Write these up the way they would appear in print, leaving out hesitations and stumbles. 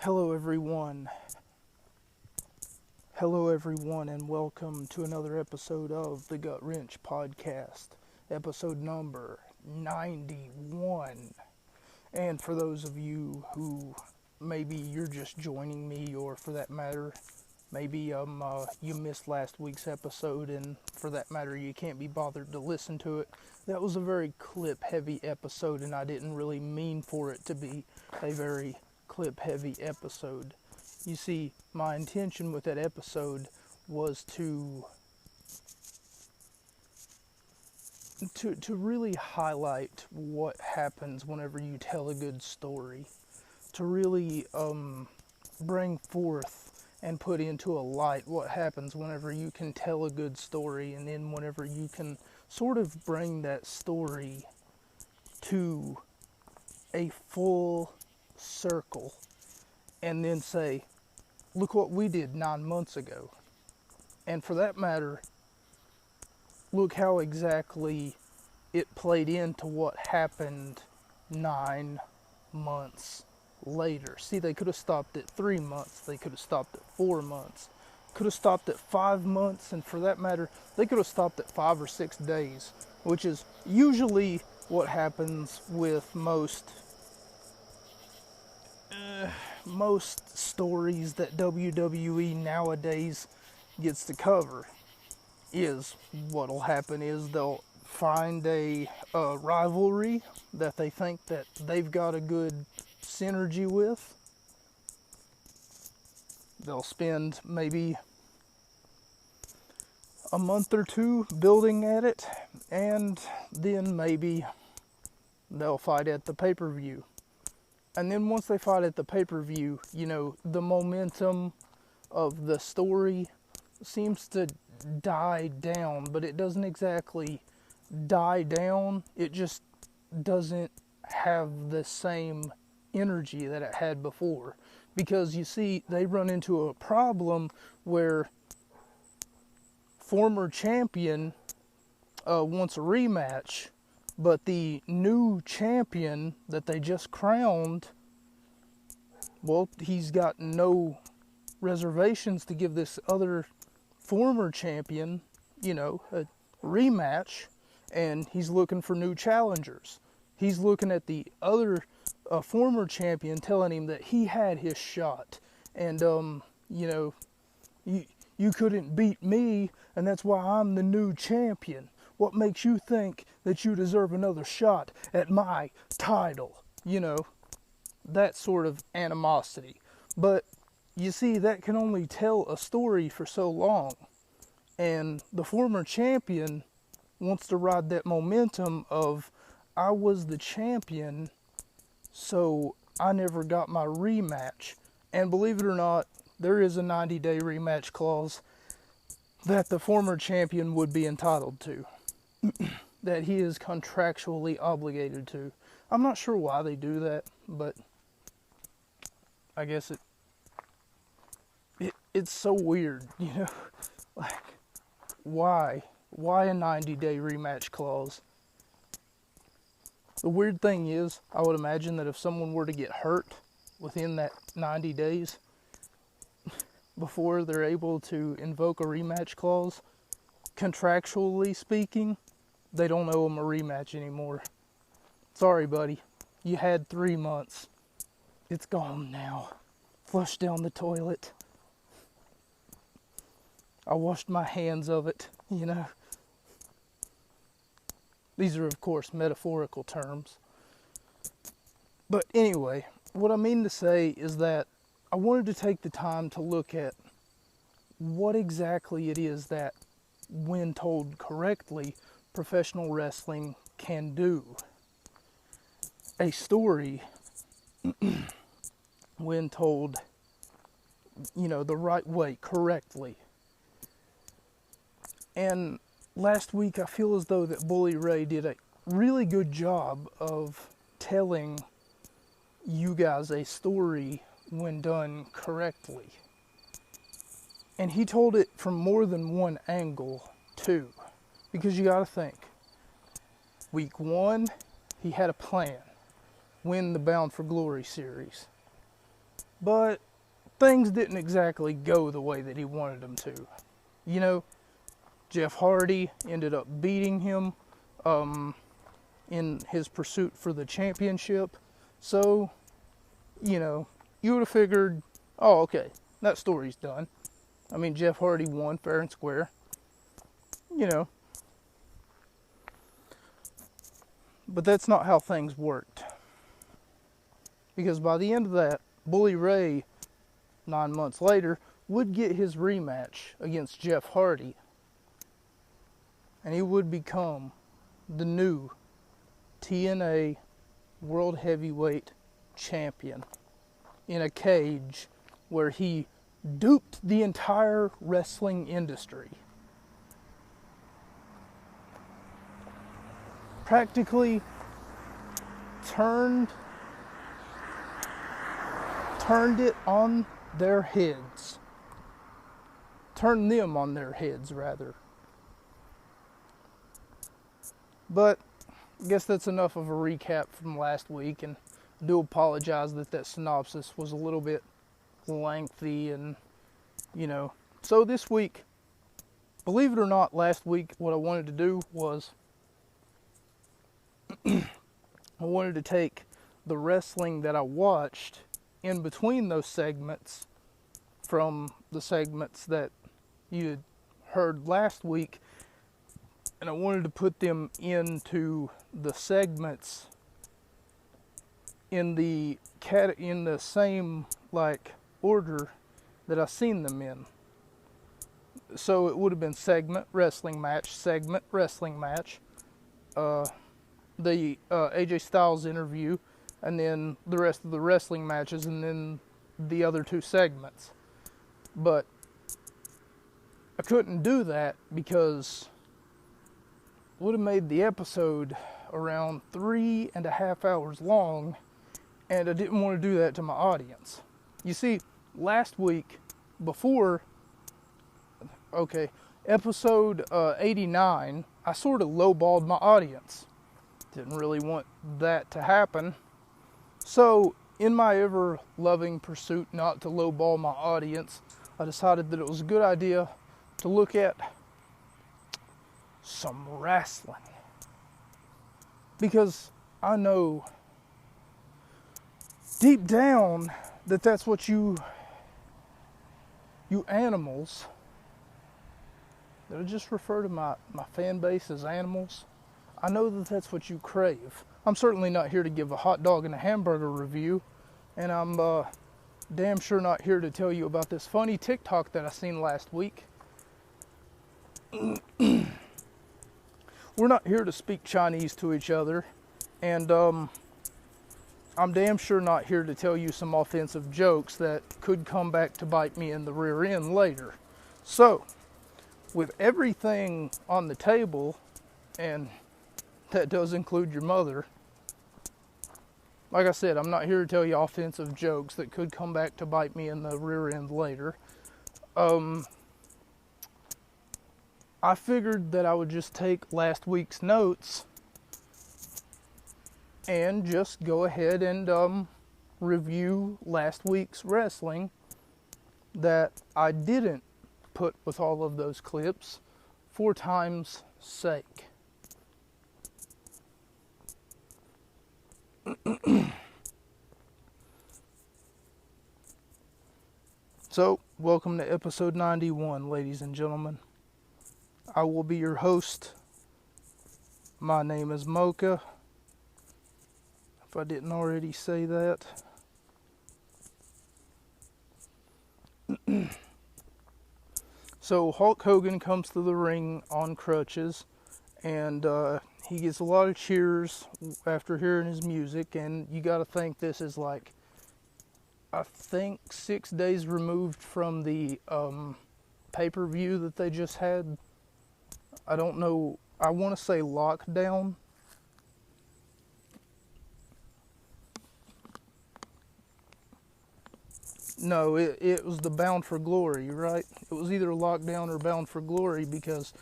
Hello everyone. Hello everyone and welcome to another episode of the Gut Wrench Podcast, episode number 91. And for those of you who maybe you're just joining me, or for that matter, maybe you missed last week's episode, and for that matter you can't be bothered to listen to it. That was a very clip heavy episode, and I didn't really mean for it to be a very clip heavy episode. You see, my intention with that episode was to really highlight what happens whenever you tell a good story, to really bring forth and put into a light what happens whenever you can tell a good story, and then whenever you can sort of bring that story to a full circle and then say, look what we did 9 months ago. And for that matter, look how exactly it played into what happened 9 months later. See, they could have stopped at 3 months, they could have stopped at 4 months, could have stopped at 5 months, and for that matter, they could have stopped at 5 or 6 days, which is usually what happens with most stories that WWE nowadays gets to cover. Is what'll happen is they'll find a rivalry that they think that they've got a good synergy with. They'll spend maybe a month or two building at it, and then maybe they'll fight at the pay-per-view. And then once they fight at the pay-per-view, the momentum of the story seems to die down, but it doesn't exactly die down. It just doesn't have the same energy that it had before. Because you see, they run into a problem where former champion wants a rematch, but the new champion that they just crowned, well, he's got no reservations to give this other former champion, a rematch, and he's looking for new challengers. He's looking at the other former champion, telling him that he had his shot, and you couldn't beat me, and that's why I'm the new champion. What makes you think that you deserve another shot at my title? That sort of animosity. But you see, that can only tell a story for so long. And the former champion wants to ride that momentum of, I was the champion, so I never got my rematch. And believe it or not, there is a 90-day rematch clause that the former champion would be entitled to. That he is contractually obligated to. I'm not sure why they do that, but I guess it's so weird, like, why a 90-day rematch clause? The weird thing is, I would imagine that if someone were to get hurt within that 90 days before they're able to invoke a rematch clause, contractually speaking, they don't owe him a rematch anymore. Sorry, buddy. You had 3 months. It's gone now. Flush down the toilet. I washed my hands of it, These are, of course, metaphorical terms. But anyway, what I mean to say is that I wanted to take the time to look at what exactly it is that, when told correctly, professional wrestling can do. A story, when told, the right way, correctly. And last week, I feel as though that Bully Ray did a really good job of telling you guys a story when done correctly. And he told it from more than one angle, too. Because you gotta think, week 1, he had a plan. Win the Bound for Glory series. but things didn't exactly go the way that he wanted them to. You know, Jeff Hardy ended up beating him in his pursuit for the championship. So, you know, you would have figured, oh, okay, that story's done. I mean, Jeff Hardy won fair and square. You know, but that's not how things worked. Because by the end of that, Bully Ray, 9 months later, would get his rematch against Jeff Hardy. And he would become the new TNA World Heavyweight Champion in a cage where he duped the entire wrestling industry. Practically turned it on their heads. Turned them on their heads, rather. But I guess that's enough of a recap from last week, and I do apologize that synopsis was a little bit lengthy, and you know. So this week, believe it or not, last week what I wanted to do was I wanted to take the wrestling that I watched in between those segments from the segments that you had heard last week, and I wanted to put them into the segments in the same like order that I seen them in. So it would have been segment, wrestling match, segment, wrestling match, the AJ Styles interview, and then the rest of the wrestling matches, and then the other two segments. But I couldn't do that because it would have made the episode around 3.5 hours long, and I didn't want to do that to my audience. You see, last week, episode 89, I sort of lowballed my audience. Didn't really want that to happen. So, in my ever-loving pursuit not to lowball my audience, I decided that it was a good idea to look at some wrestling. Because I know deep down that that's what you animals, that I just refer to my fan base as animals, I know that that's what you crave. I'm certainly not here to give a hot dog and a hamburger review, and I'm damn sure not here to tell you about this funny TikTok that I seen last week. We're not here to speak Chinese to each other, and I'm damn sure not here to tell you some offensive jokes that could come back to bite me in the rear end later. So, with everything on the table, and that does include your mother, like I said, I'm not here to tell you offensive jokes that could come back to bite me in the rear end later. I figured that I would just take last week's notes and just go ahead and review last week's wrestling that I didn't put with all of those clips for time's sake. So, welcome to episode 91, ladies and gentlemen. I will be your host. My name is Mocha, if I didn't already say that. So Hulk Hogan comes to the ring on crutches, and he gets a lot of cheers after hearing his music, and you gotta think this is like, I think 6 days removed from the pay-per-view that they just had. I don't know, I want to say Lockdown. No, it was the Bound for Glory, right? It was either Lockdown or Bound for Glory, because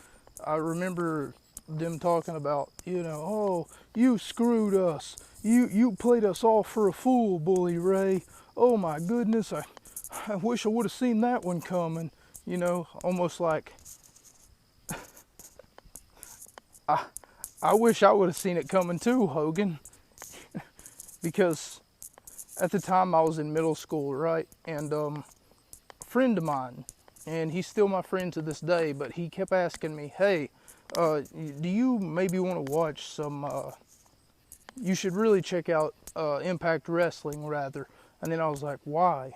I remember them talking about, oh, you screwed us. You played us all for a fool, Bully Ray. Oh my goodness, I wish I would have seen that one coming. Almost like I wish I would have seen it coming too, Hogan. Because at the time I was in middle school, right? And a friend of mine, and he's still my friend to this day, but he kept asking me, hey, do you maybe want to watch some, you should really check out Impact Wrestling, rather. And then I was like, why?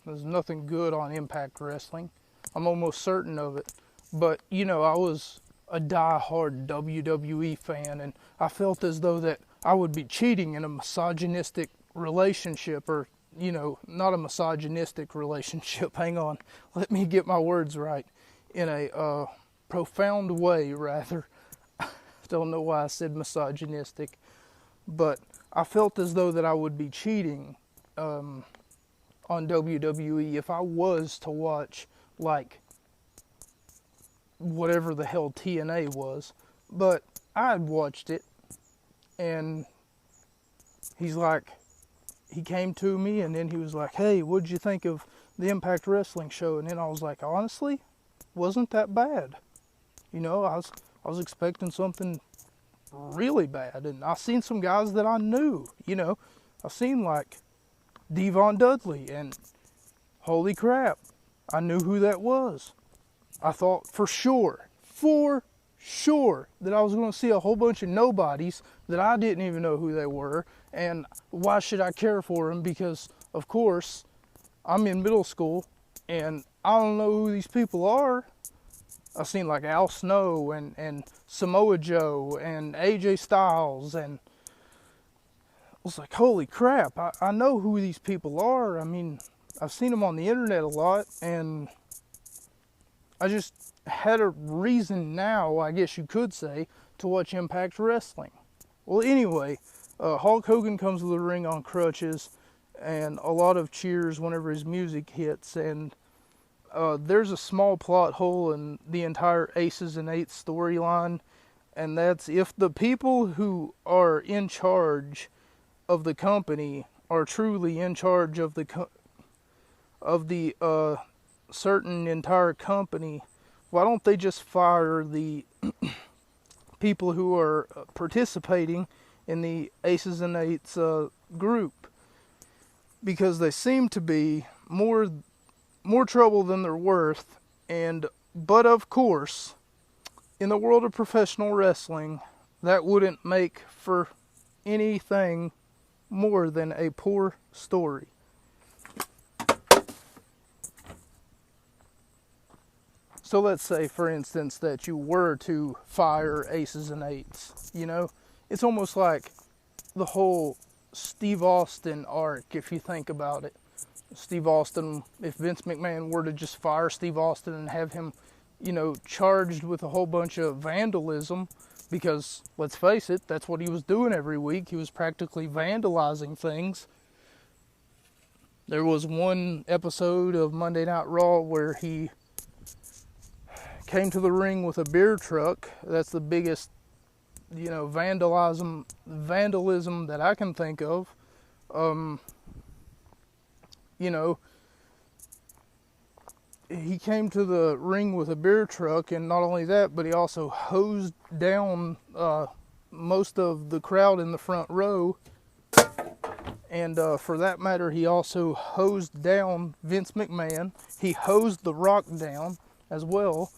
There's nothing good on Impact Wrestling. I'm almost certain of it. But, I was a die-hard WWE fan, and I felt as though that I would be cheating in a misogynistic relationship, or, not a misogynistic relationship. Hang on. Let me get my words right. In a profound way, rather. Don't know why I said misogynistic. But I felt as though that I would be cheating on WWE if I was to watch, like, whatever the hell TNA was. But I had watched it, and he came to me, and then he was like, hey, what'd you think of the Impact Wrestling show? And then I was like, honestly, wasn't that bad. I was expecting something really bad, and I seen some guys that I knew. I seen like Devon Dudley, and holy crap, I knew who that was. I thought for sure that I was going to see a whole bunch of nobodies that I didn't even know who they were, and why should I care for them? Because of course I'm in middle school and I don't know who these people are. I've seen like Al Snow and Samoa Joe and AJ Styles, and I was like, holy crap, I know who these people are. I mean, I've seen them on the internet a lot, and I just had a reason now, I guess you could say, to watch Impact Wrestling. Well, anyway, Hulk Hogan comes to the ring on crutches, and a lot of cheers whenever his music hits, and there's a small plot hole in the entire Aces and Eights storyline, and that's if the people who are in charge of the company are truly in charge of the certain entire company, why don't they just fire the people who are participating in the Aces and Eights group? Because they seem to be more trouble than they're worth. But of course, in the world of professional wrestling, that wouldn't make for anything more than a poor story. So let's say, for instance, that you were to fire Aces and Eights. It's almost like the whole Steve Austin arc, if you think about it. Steve Austin, if Vince McMahon were to just fire Steve Austin and have him, charged with a whole bunch of vandalism, because, let's face it, that's what he was doing every week. He was practically vandalizing things. There was one episode of Monday Night Raw where he came to the ring with a beer truck. That's the biggest, vandalism that I can think of. He came to the ring with a beer truck, and not only that, but he also hosed down most of the crowd in the front row. And for that matter, he also hosed down Vince McMahon. He hosed The Rock down as well.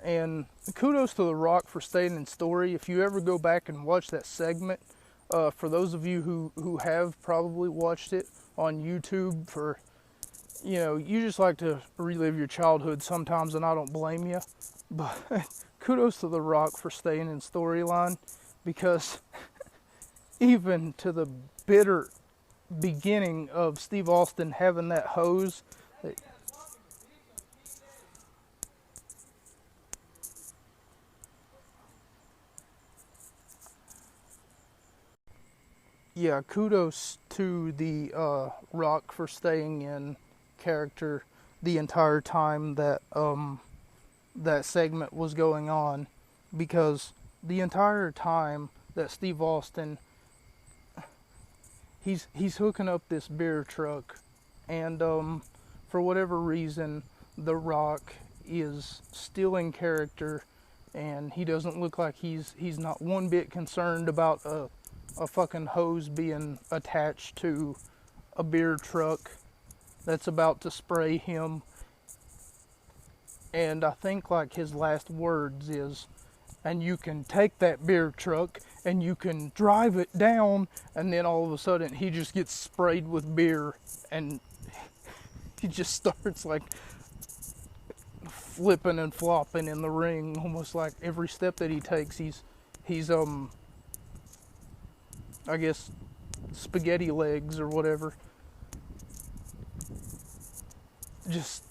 And kudos to The Rock for staying in story. If you ever go back and watch that segment, for those of you who have probably watched it on YouTube, for you just like to relive your childhood sometimes, and I don't blame you. But kudos to The Rock for staying in storyline, because even to the bitter beginning of Steve Austin having that hose, yeah, kudos to the Rock for staying in character the entire time that that segment was going on, because the entire time that Steve Austin, he's hooking up this beer truck, and for whatever reason, The Rock is still in character, and he doesn't look like he's not one bit concerned about a fucking hose being attached to a beer truck that's about to spray him. And I think like his last words is, and you can take that beer truck and you can drive it down, and then all of a sudden he just gets sprayed with beer, and he just starts like flipping and flopping in the ring, almost like every step that he takes he's I guess spaghetti legs or whatever. Just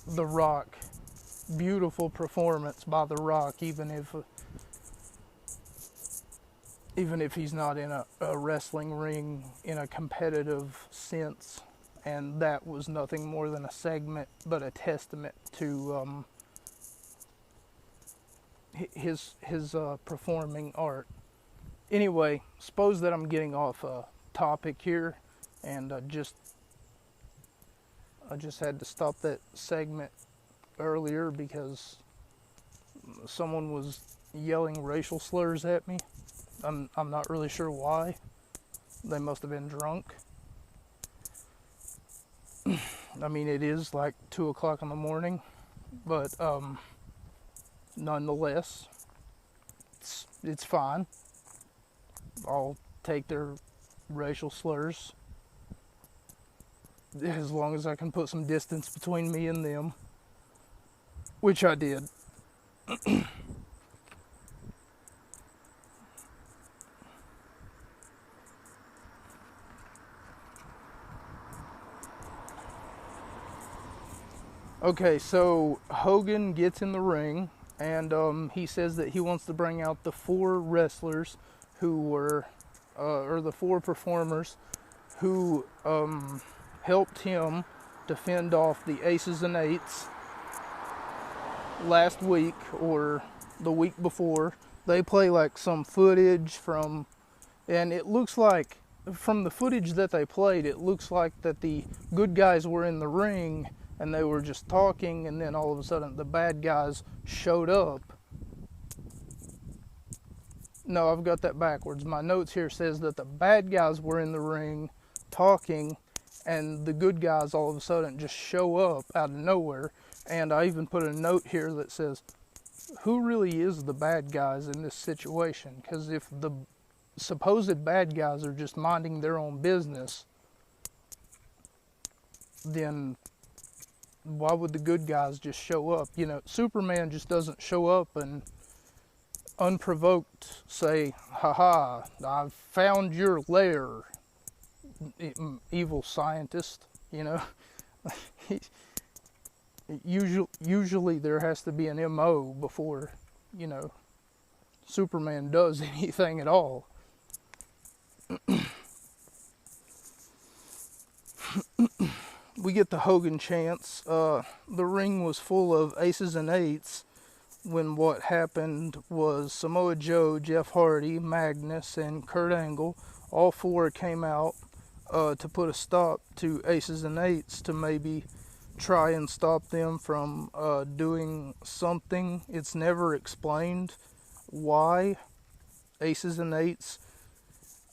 The Rock, beautiful performance by The Rock, even if he's not in a wrestling ring in a competitive sense. And that was nothing more than a segment, but a testament to his performing art. Anyway, suppose that I'm getting off topic here, and I just had to stop that segment earlier because someone was yelling racial slurs at me. I'm not really sure why. They must have been drunk. I mean, it is like 2 o'clock in the morning, but nonetheless, it's fine. I'll take their racial slurs as long as I can put some distance between me and them, which I did. Okay, so Hogan gets in the ring, and he says that he wants to bring out the 4 wrestlers who were, or the 4 performers who helped him to fend off the Aces and Eights last week or the week before. They play like some footage from, and it looks like from the footage that they played, it looks like that the good guys were in the ring and they were just talking, and then all of a sudden the bad guys showed up. No, I've got that backwards. My notes here says that the bad guys were in the ring talking, and the good guys all of a sudden just show up out of nowhere. And I even put a note here that says, who really is the bad guys in this situation? Because if the supposed bad guys are just minding their own business, then why would the good guys just show up? You know, Superman just doesn't show up and unprovoked say, haha, I've found your lair, evil scientist, you know. Usually there has to be an MO before, you know, Superman does anything at all. We get the Hogan chants. The ring was full of Aces and Eights when what happened was Samoa Joe, Jeff Hardy, Magnus, and Kurt Angle, all 4 came out to put a stop to Aces and Eights, to maybe try and stop them from doing something. It's never explained why Aces and Eights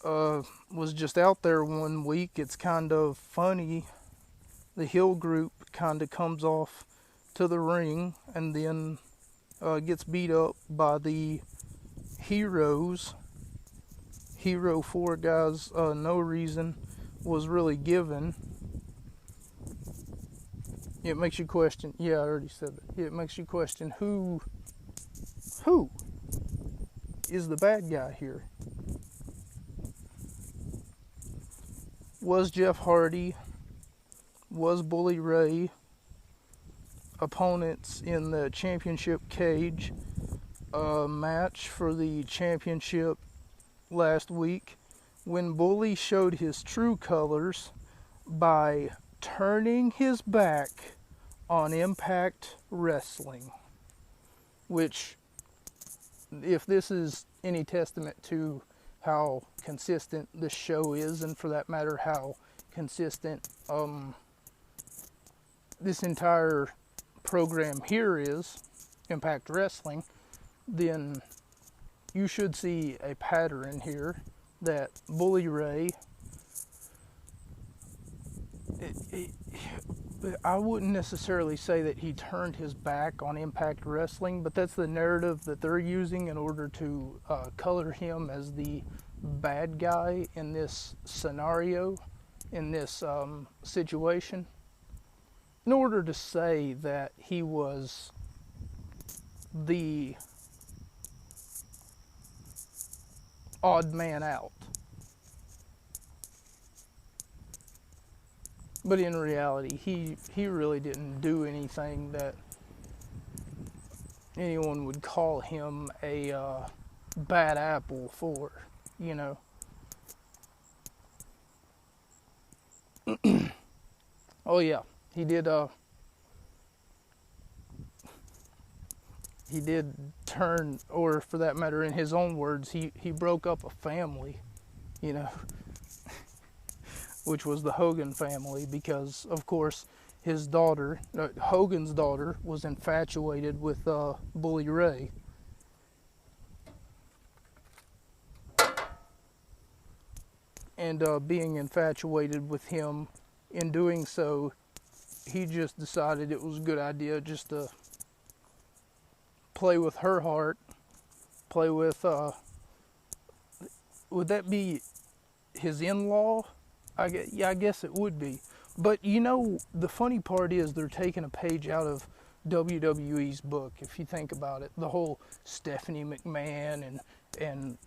was just out there one week. It's kind of funny. The heel group kind of comes off to the ring and then gets beat up by the heroes. Hero 4 guys, no reason was really given. It makes you question, yeah, I already said that. It makes you question who is the bad guy here? Was Jeff Hardy, was Bully Ray opponents in the championship cage match for the championship last week, when Bully showed his true colors by turning his back on Impact Wrestling, which if this is any testament to how consistent this show is, and for that matter, how consistent this entire program here is, Impact Wrestling, then you should see a pattern here that Bully Ray, I wouldn't necessarily say that he turned his back on Impact Wrestling, but that's the narrative that they're using in order to color him as the bad guy in this scenario, in this situation, in order to say that he was the odd man out. But in reality, he really didn't do anything that anyone would call him a bad apple for, you know. Oh yeah, he did turn, or for that matter, in his own words, he broke up a family, you know, which was the Hogan family, because of course his daughter, Hogan's daughter, was infatuated with Bully Ray. And being infatuated with him, in doing so, he just decided it was a good idea just to play with her heart, play with, would that be his in-law? I guess it would be. But you know, the funny part is they're taking a page out of WWE's book, if you think about it. The whole Stephanie McMahon and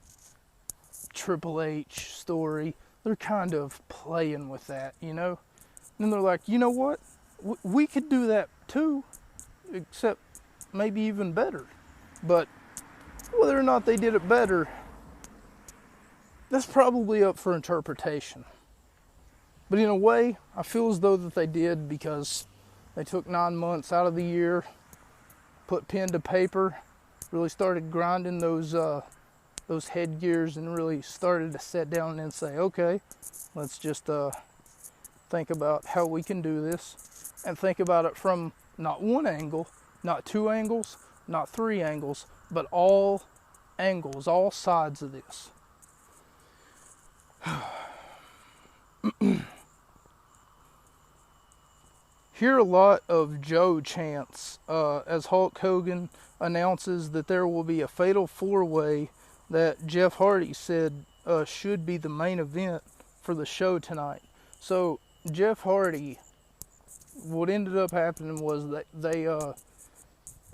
Triple H story, they're kind of playing with that, you know? And they're like, you know what? We could do that too, except maybe even better. But whether or not they did it better, that's probably up for interpretation. But in a way, I feel as though that they did, because they took 9 months out of the year, put pen to paper, really started grinding those headgears, and really started to sit down and say, okay, let's just think about how we can do this, and think about it from not one angle, not two angles, not three angles, but all angles, all sides of this. Hear a lot of Joe chants as Hulk Hogan announces that there will be a fatal four-way that Jeff Hardy said should be the main event for the show tonight. So Jeff Hardy, what ended up happening was that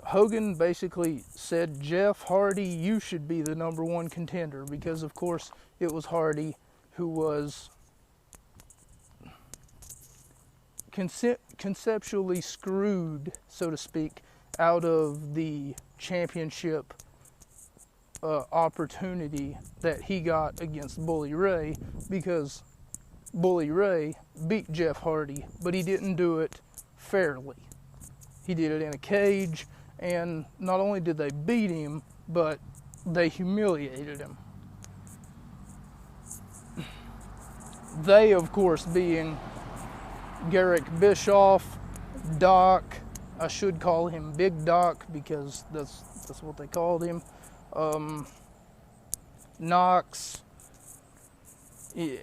Hogan basically said, Jeff Hardy, you should be the number one contender, because of course it was Hardy who was conceptually screwed, so to speak, out of the championship opportunity that he got against Bully Ray, because Bully Ray beat Jeff Hardy, but he didn't do it fairly. He did it in a cage, and not only did they beat him, but they humiliated him. They, of course, being Garrick Bischoff, Doc, I should call him Big Doc because that's what they called him, Knox,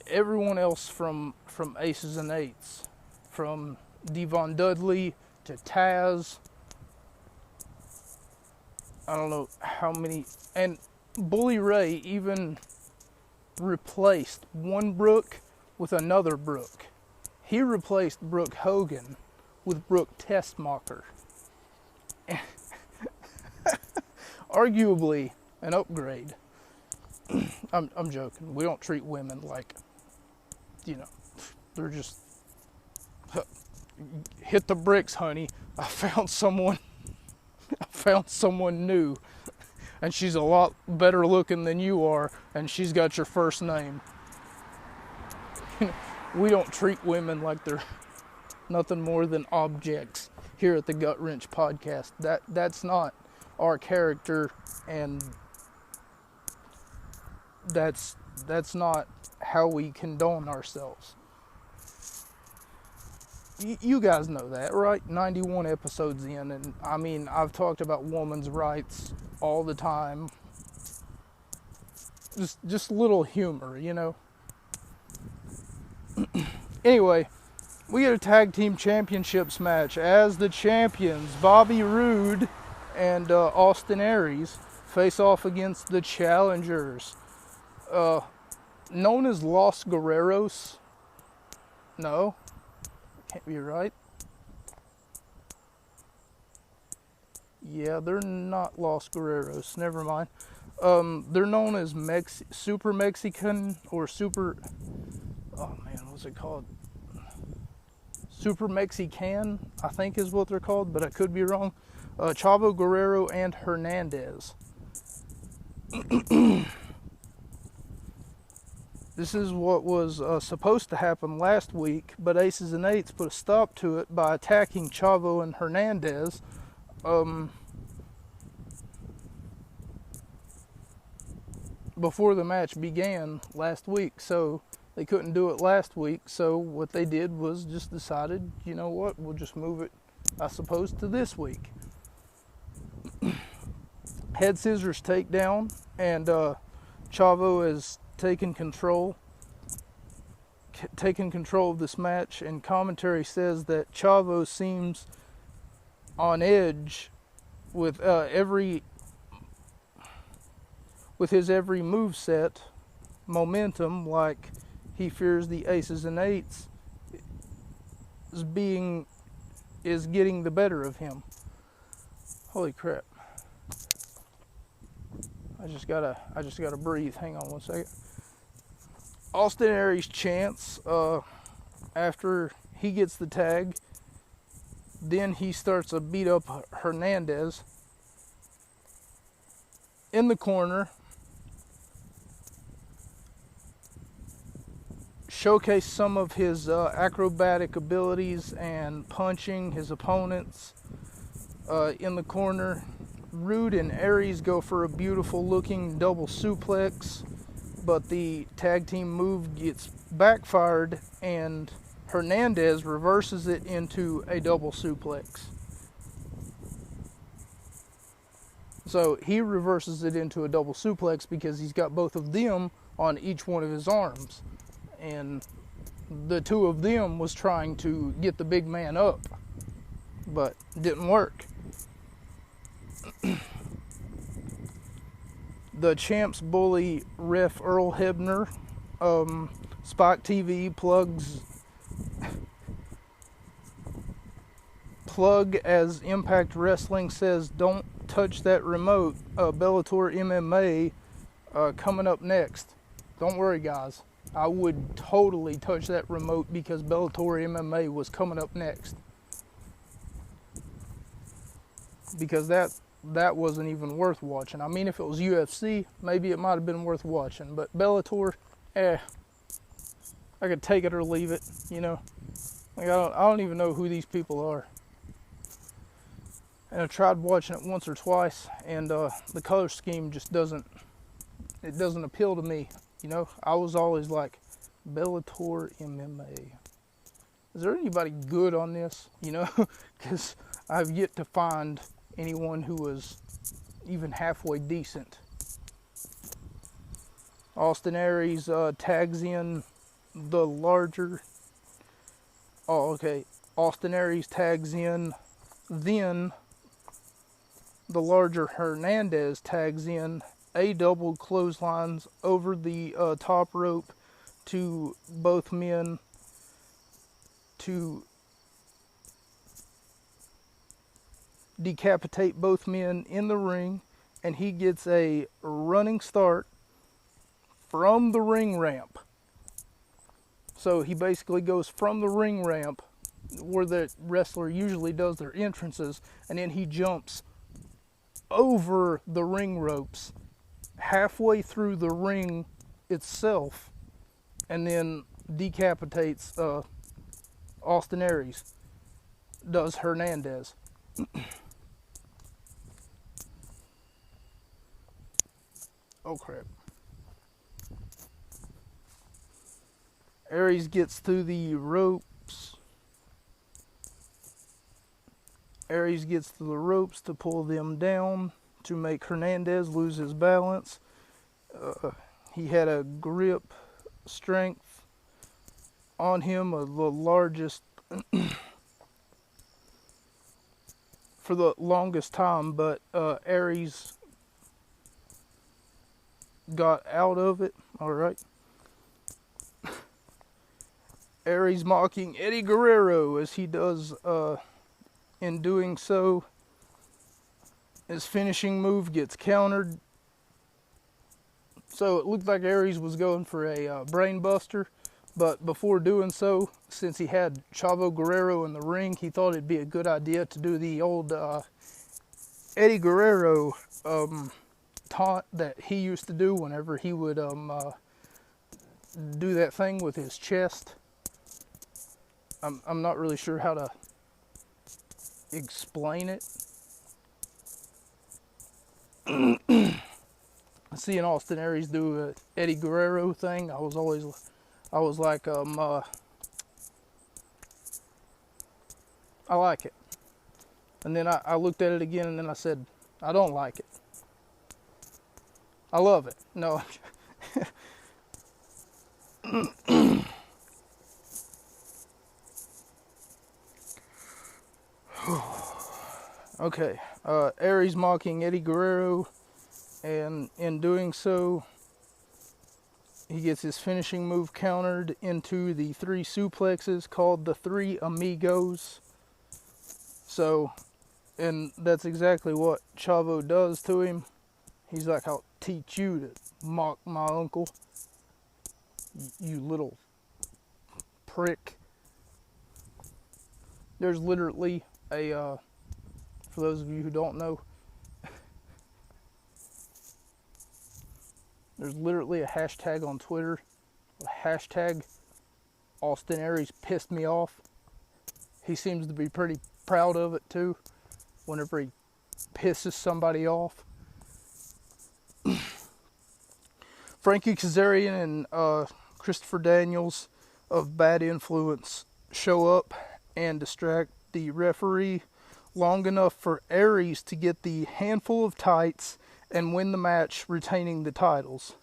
everyone else from Aces and Eights, from Devon Dudley to Taz, I don't know how many, and Bully Ray even replaced one Brooke with another Brooke. He replaced Brooke Hogan with Brooke Testmacher. Arguably an upgrade. I'm joking. We don't treat women like, you know, they're just, hit the bricks, honey. I found someone new, and she's a lot better looking than you are, and she's got your first name. We don't treat women like they're nothing more than objects here at the Gut Wrench Podcast. That's not our character, and that's not how we condone ourselves. You guys know that, right? 91 episodes in, and I mean, I've talked about women's rights all the time. Just a little humor, you know. Anyway, we get a tag team championships match as the champions, Bobby Roode and Austin Aries, face off against the challengers, known as Los Guerreros. No, can't be right. Yeah, they're not Los Guerreros. Never mind. They're known as Super Mexican or Super. Oh man, what's it called? Super Mexican, I think is what they're called, but I could be wrong. Chavo Guerrero and Hernandez. This is what was supposed to happen last week, but Aces and Eights put a stop to it by attacking Chavo and Hernandez. Before the match began last week, so they couldn't do it last week, so what they did was just decided, you know what, we'll just move it, I suppose, to this week. Head scissors takedown, and Chavo is taking control of this match, and commentary says that Chavo seems on edge with his every moveset, momentum, like he fears the Aces and Eights is getting the better of him. Holy crap. I just gotta breathe. Hang on one second. Austin Aries chants after he gets the tag. Then he starts to beat up Hernandez in the corner. Showcase some of his acrobatic abilities and punching his opponents in the corner. Roode and Aries go for a beautiful looking double suplex, but the tag team move gets backfired and Hernandez reverses it into a double suplex. So he reverses it into a double suplex because he's got both of them on each one of his arms. And the two of them was trying to get the big man up, but didn't work. The champs bully ref Earl Hebner. Spike TV plug as Impact Wrestling says, don't touch that remote. Bellator MMA coming up next. Don't worry, guys. I would totally touch that remote because Bellator MMA was coming up next. Because that wasn't even worth watching. I mean, if it was UFC, maybe it might have been worth watching. But Bellator, I could take it or leave it, you know. Like I don't even know who these people are. And I tried watching it once or twice, and the color scheme just doesn't appeal to me. You know, I was always like, Bellator MMA. Is there anybody good on this? You know, because I've yet to find anyone who was even halfway decent. Austin Aries tags in the larger. Oh, okay. Austin Aries tags in, then the larger Hernandez tags in. A double clotheslines over the top rope to both men to decapitate both men in the ring, and he gets a running start from the ring ramp. So he basically goes from the ring ramp where the wrestler usually does their entrances, and then he jumps over the ring ropes halfway through the ring itself, and then decapitates Austin Aries. Does Hernandez. Oh crap. Aries gets through the ropes. Aries gets to the ropes to pull them down to make Hernandez lose his balance. He had a grip strength on him of the largest for the longest time, but Aries got out of it. All right. Aries mocking Eddie Guerrero as he does. In doing so, his finishing move gets countered. So it looked like Aries was going for a brain buster, but before doing so, since he had Chavo Guerrero in the ring, he thought it'd be a good idea to do the old Eddie Guerrero taunt that he used to do whenever he would do that thing with his chest. I'm not really sure how to explain it. Seeing Austin Aries do a Eddie Guerrero thing, I was like, I like it. And then I looked at it again, and then I said, I don't like it. I love it. No. Okay. Aries mocking Eddie Guerrero, and in doing so, he gets his finishing move countered into the 3 suplexes called the 3 Amigos. So, and that's exactly what Chavo does to him. He's like, I'll teach you to mock my uncle, you little prick. There's literally a, for those of you who don't know, there's literally a hashtag on Twitter, hashtag Austin Aries pissed me off. He seems to be pretty proud of it too, whenever he pisses somebody off. Frankie Kazarian and Christopher Daniels of Bad Influence show up and distract the referee long enough for Aries to get the handful of tights and win the match, retaining the titles.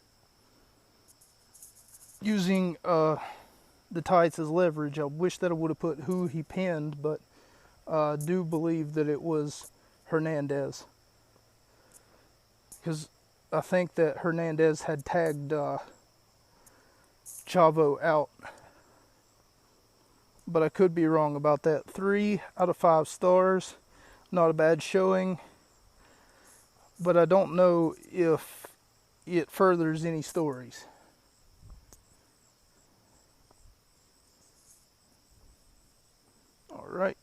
Using the tights as leverage. I wish that I would have put who he pinned, but I do believe that it was Hernandez. Because I think that Hernandez had tagged Chavo out. But I could be wrong about that. 3 out of 5 stars. Not a bad showing. But I don't know if it furthers any stories. Alright.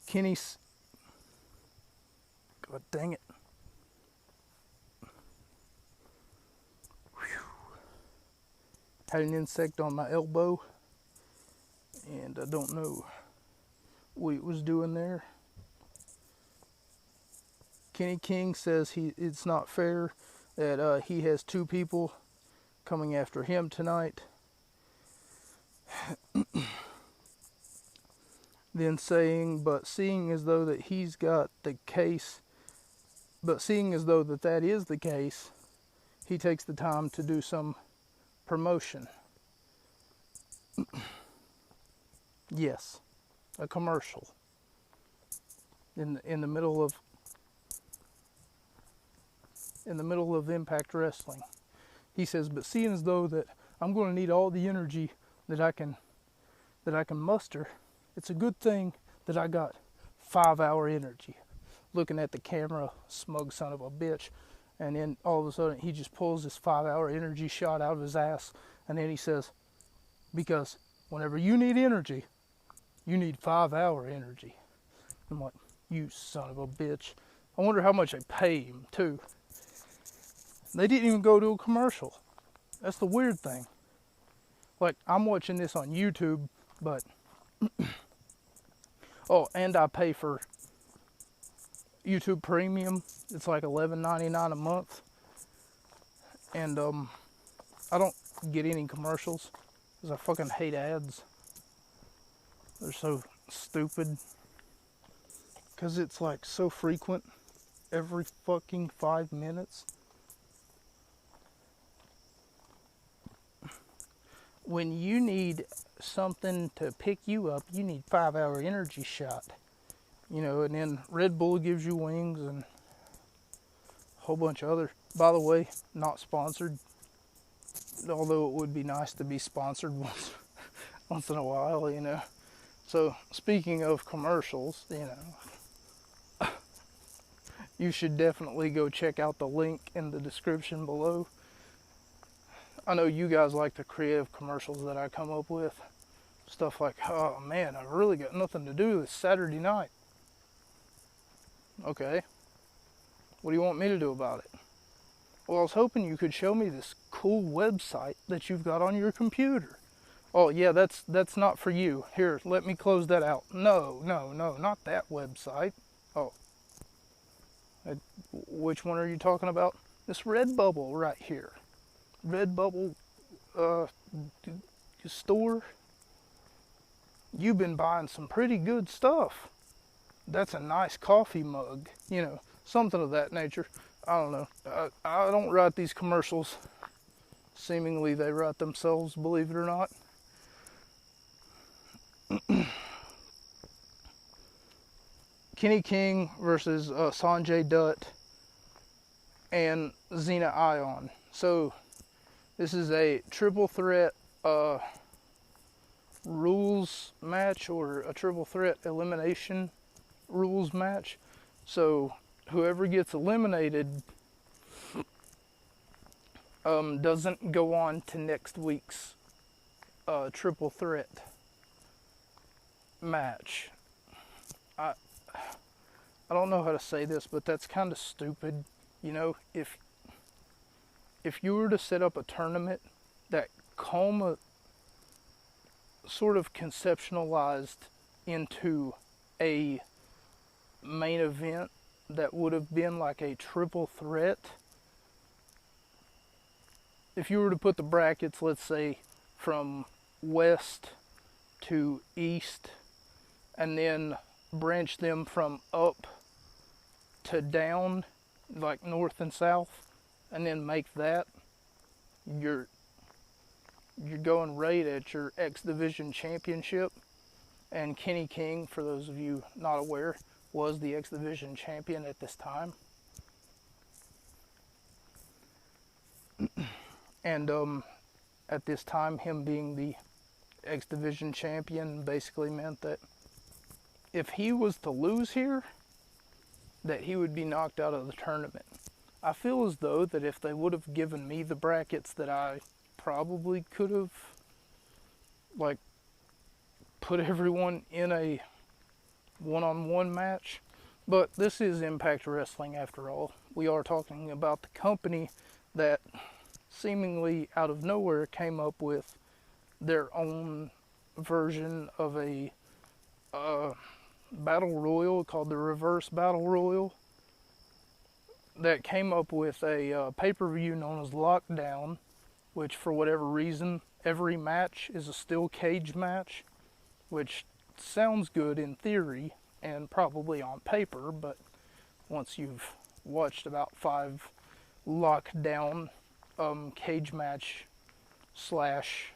Kenny's... God dang it. Whew. Had an insect on my elbow, and I don't know what it was doing there. Kenny King says it's not fair that he has 2 people coming after him tonight. Then saying, but seeing as though that he's got the case, but seeing as though that is the case, he takes the time to do some promotion. Yes, a commercial in the middle of Impact Wrestling. He says, but seeing as though that I'm going to need all the energy that I can muster, it's a good thing that I got 5-hour energy. Looking at the camera, smug son of a bitch. And then all of a sudden he just pulls this 5-hour energy shot out of his ass, and then he says, because whenever you need energy, you need 5-hour energy. I'm like, you son of a bitch. I wonder how much they pay him too. They didn't even go to a commercial. That's the weird thing. Like, I'm watching this on YouTube, but oh, and I pay for YouTube Premium. It's like $11.99 a month. And I don't get any commercials because I fucking hate ads. They're so stupid because it's like so frequent every fucking 5 minutes. When you need something to pick you up, you need 5-hour energy shot. You know, and then Red Bull gives you wings and a whole bunch of other. By the way, not sponsored. Although it would be nice to be sponsored once in a while, you know. So, speaking of commercials, you know, you should definitely go check out the link in the description below. I know you guys like the creative commercials that I come up with. Stuff like, oh man, I've really got nothing to do this Saturday night. Okay. What do you want me to do about it? Well, I was hoping you could show me this cool website that you've got on your computer. Oh yeah, that's not for you. Here, let me close that out. No, not that website. Oh. Which one are you talking about? This Redbubble right here. Redbubble store. You've been buying some pretty good stuff. That's a nice coffee mug, you know, something of that nature. I don't know. I don't write these commercials. Seemingly they write themselves, believe it or not. Kenny King versus Sanjay Dutt and Xena Ion. So this is a triple threat rules match, or a triple threat elimination rules match. So whoever gets eliminated doesn't go on to next week's triple threat match. I don't know how to say this, but that's kind of stupid. You know, if you were to set up a tournament that Coma sort of conceptualized into a main event that would have been like a triple threat, if you were to put the brackets, let's say, from west to east, and then branch them from up to down, like north and south, and then make that you're going right at your X Division Championship. And Kenny King, for those of you not aware, was the X Division Champion at this time. And at this time, him being the X Division Champion basically meant that if he was to lose here, that he would be knocked out of the tournament. I feel as though that if they would have given me the brackets, that I probably could have, like, put everyone in a one-on-one match. But this is Impact Wrestling after all. We are talking about the company that seemingly out of nowhere came up with their own version of a battle royal called the Reverse Battle Royal, that came up with a pay-per-view known as Lockdown, which for whatever reason every match is a steel cage match, which sounds good in theory and probably on paper, but once you've watched about 5 Lockdown cage match slash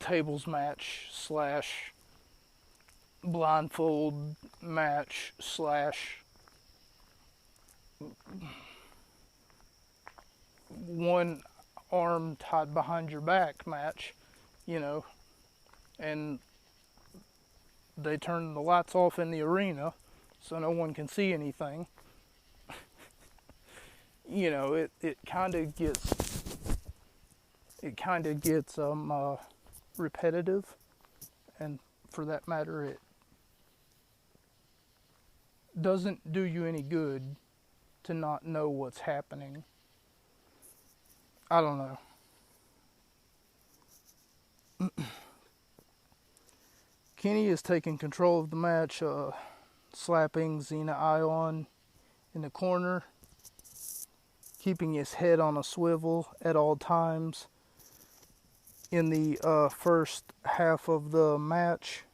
tables match slash blindfold match slash one arm tied behind your back match, you know, and they turn the lights off in the arena so no one can see anything. You know, it kind of gets repetitive, and for that matter, it doesn't do you any good to not know what's happening. I don't know. Kenny is taking control of the match, slapping Xena Ion in the corner. keeping his head on a swivel at all times in the first half of the match.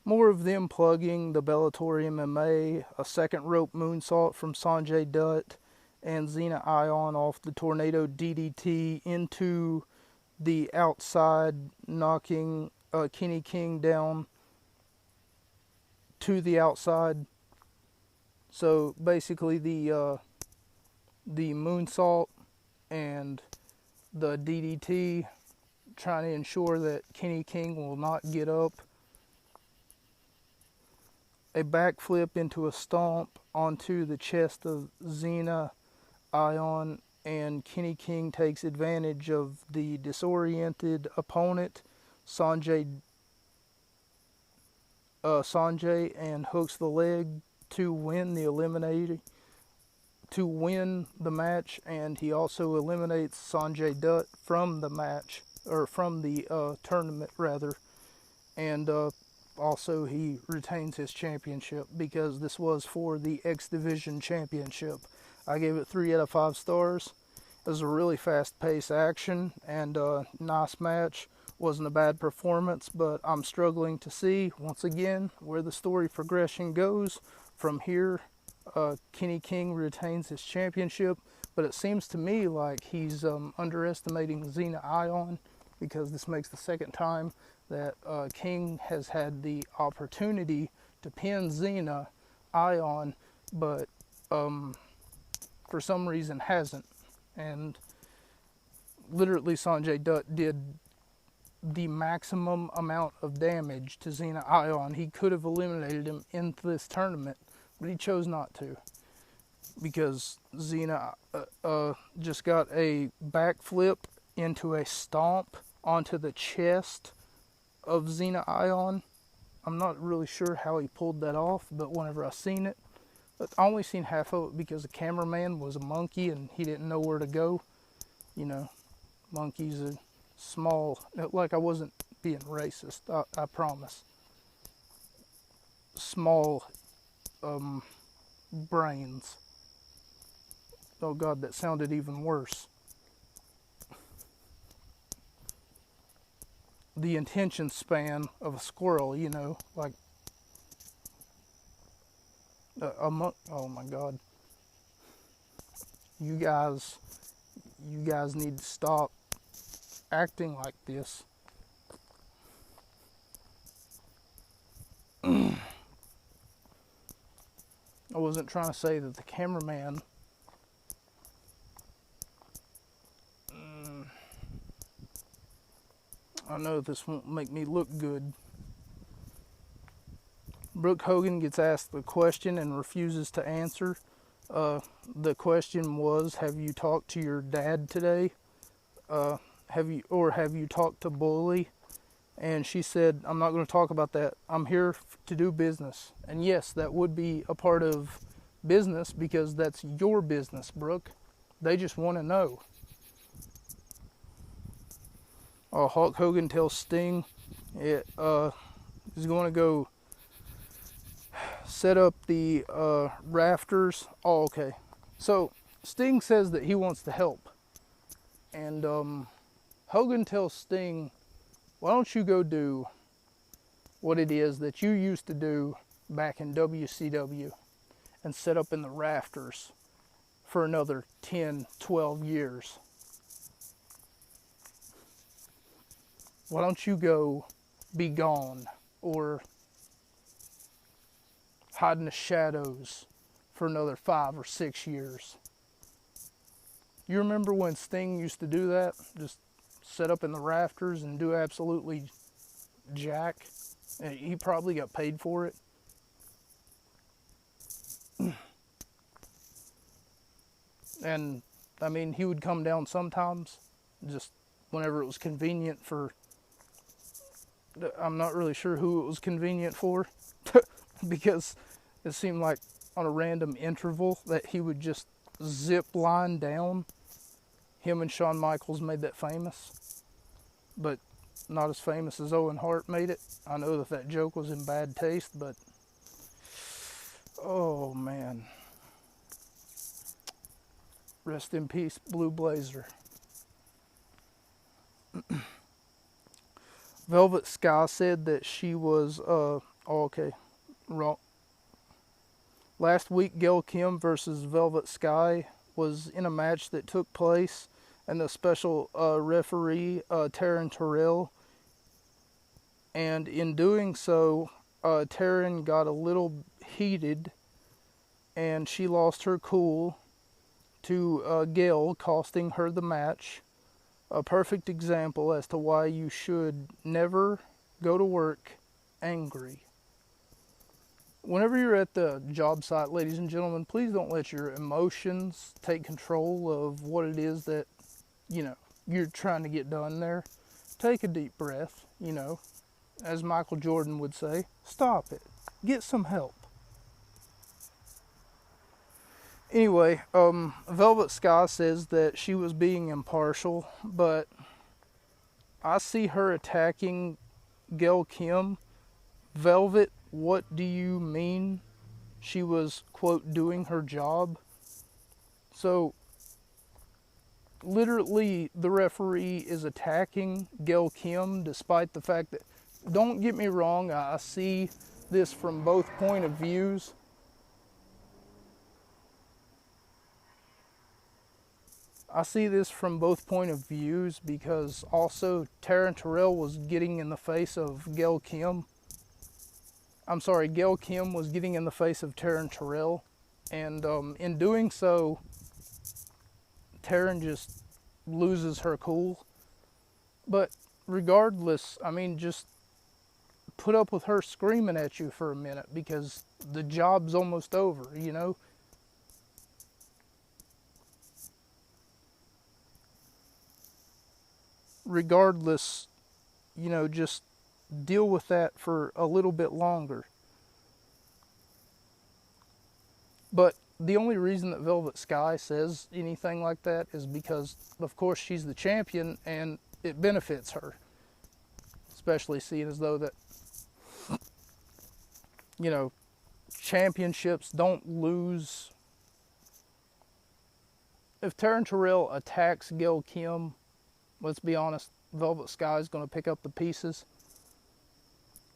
More of them plugging the Bellator MMA, a second rope moonsault from Sanjay Dutt, and Xena Ion off the Tornado DDT into the outside, knocking Kenny King down to the outside. So basically the moonsault and the DDT, trying to ensure that Kenny King will not get up. A backflip into a stomp onto the chest of Xena Ion, and Kenny King takes advantage of the disoriented opponent, Sanjay, and hooks the leg to win the match, and he also eliminates Sanjay Dutt from the match, or from the tournament rather, and also he retains his championship because this was for the X Division Championship. I gave it 3 out of 5 stars. It was a really fast-paced action and a nice match. Wasn't a bad performance, but I'm struggling to see, once again, where the story progression goes from here. Kenny King retains his championship, but it seems to me like he's underestimating Xena Ion, because this makes the second time that King has had the opportunity to pin Xena Ion, but for some reason hasn't. And literally Sanjay Dutt did the maximum amount of damage to Xena Ion. He could have eliminated him in this tournament, but he chose not to, because Xena just got a backflip into a stomp onto the chest of Xena Ion. I'm not really sure how he pulled that off, but whenever I seen it, I only seen half of it because the cameraman was a monkey and he didn't know where to go. You know, monkeys are small. Like, I wasn't being racist, I promise. Small brains. Oh God, that sounded even worse. The attention span of a squirrel, you know, like oh my God. You guys need to stop acting like this. I wasn't trying to say that the cameraman I know this won't make me look good. Brooke Hogan gets asked the question and refuses to answer. The question was, have you talked to your dad today? Have you talked to Bully? And she said, I'm not going to talk about that. I'm here to do business. And yes, that would be a part of business, because that's your business, Brooke. They just want to know. Hulk Hogan tells Sting he's going to go set up the rafters. Oh, okay. So Sting says that he wants to help. And Hogan tells Sting, why don't you go do what it is that you used to do back in WCW and set up in the rafters for another 10, 12 years. Why don't you go be gone or hide in the shadows for another 5 or 6 years? You remember when Sting used to do that? Just set up in the rafters and do absolutely jack. And he probably got paid for it. And, I mean, he would come down sometimes, just whenever it was convenient for... I'm not really sure who it was convenient for, because it seemed like on a random interval that he would just zip line down. Him and Shawn Michaels made that famous, but not as famous as Owen Hart made it. I know that joke was in bad taste, but Oh man, rest in peace, Blue Blazer. Velvet Sky said that she was, okay, wrong. Last week, Gail Kim versus Velvet Sky was in a match that took place, and the special referee, Taryn Terrell, and in doing so, Taryn got a little heated, and she lost her cool to Gail, costing her the match. A perfect example as to why you should never go to work angry. Whenever you're at the job site, ladies and gentlemen, please don't let your emotions take control of what it is that, you're trying to get done there. Take a deep breath, as Michael Jordan would say. Stop it. Get some help. Anyway, Velvet Sky says that she was being impartial, but I see her attacking Gail Kim. Velvet, what do you mean she was, quote, doing her job? So, literally, the referee is attacking Gail Kim despite the fact that, don't get me wrong, I see this from both point of views. I see this from both point of views because also Taryn Terrell was getting in the face of Gail Kim. I'm sorry, Gail Kim was getting in the face of Taryn Terrell. And in doing so, Taryn just loses her cool. But regardless, I mean, just put up with her screaming at you for a minute because the job's almost over, Regardless, just deal with that for a little bit longer. But the only reason that Velvet Sky says anything like that is because, of course, she's the champion and it benefits her. Especially seeing as though that, championships don't lose. If Taryn Terrell attacks Gail Kim, let's be honest, Velvet Sky is going to pick up the pieces.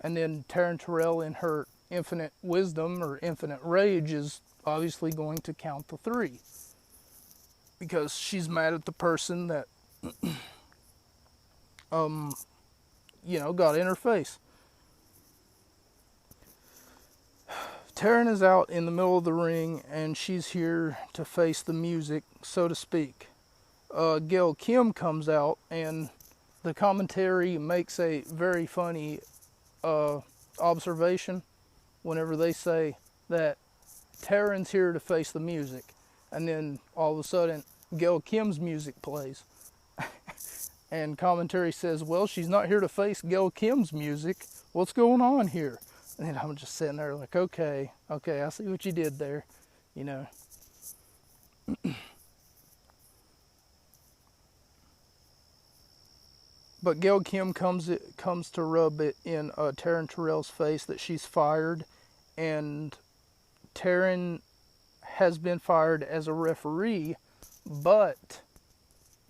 And then Taryn Terrell, in her infinite wisdom or infinite rage, is obviously going to count the 3. Because she's mad at the person that, got in her face. Taryn is out in the middle of the ring, and she's here to face the music, so to speak. Gail Kim comes out, and the commentary makes a very funny observation whenever they say that Taryn's here to face the music, and then all of a sudden Gail Kim's music plays. And commentary says, well, she's not here to face Gail Kim's music. What's going on here? And I'm just sitting there like, okay, I see what you did there, But Gail Kim comes to rub it in Taryn Terrell's face that she's fired, and Taryn has been fired as a referee, but